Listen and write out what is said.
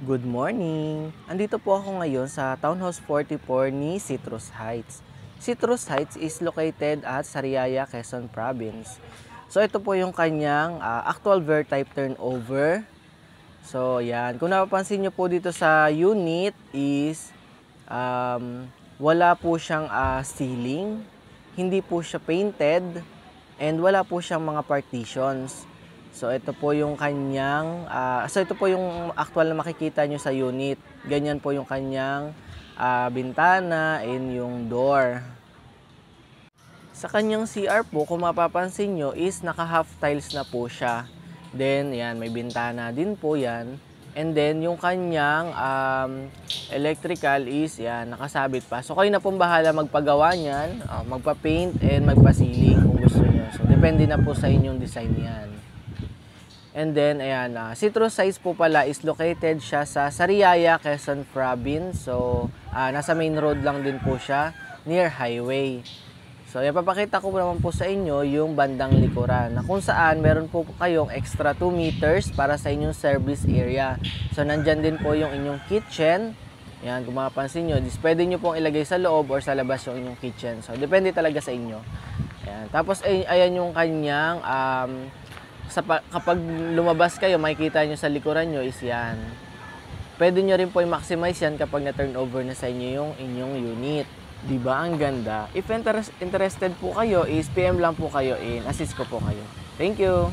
Good morning! Andito po ako ngayon sa Townhouse 44 ni Citrus Heights. Citrus Heights is located at Sariaya, Quezon Province. So ito po yung kanyang actual ver-type turnover. So yan, kung napapansin nyo po dito sa unit is wala po siyang ceiling, hindi po siya painted, and wala po siyang mga partitions. So ito po yung kanyang, ito po yung actual na makikita nyo sa unit. Ganyan po yung kanyang bintana and yung door. Sa kanyang CR po, kung mapapansin nyo, is naka half tiles na po siya. Then, yan, may bintana din po yan. And then, yung kanyang electrical is, yan, nakasabit pa. So, kayo na pong bahala magpagawa niyan, magpa-paint and magpa-sealing kung gusto nyo. So, depende na po sa inyong design yan. And then, ayan, Citrus Heights po pala is located siya sa Sariaya, Quezon Province. So, nasa main road lang din po siya, near highway. So, ipapakita ko naman po sa inyo yung bandang likuran na kung saan meron po kayong extra 2 meters para sa inyong service area. So, nandyan din po yung inyong kitchen. Ayan, kung mapapansin nyo, pwede nyo pong ilagay sa loob or sa labas yung inyong kitchen. So, depende talaga sa inyo. Ayan. Tapos, ayan yung kanyang kapag lumabas kayo, makikita nyo sa likuran nyo is yan. Pwede nyo rin po i-maximize yan kapag na-turnover na sa inyo yung inyong unit. Diba ang ganda? If interested po kayo is PM lang po kayo in assist ko po kayo. Thank you!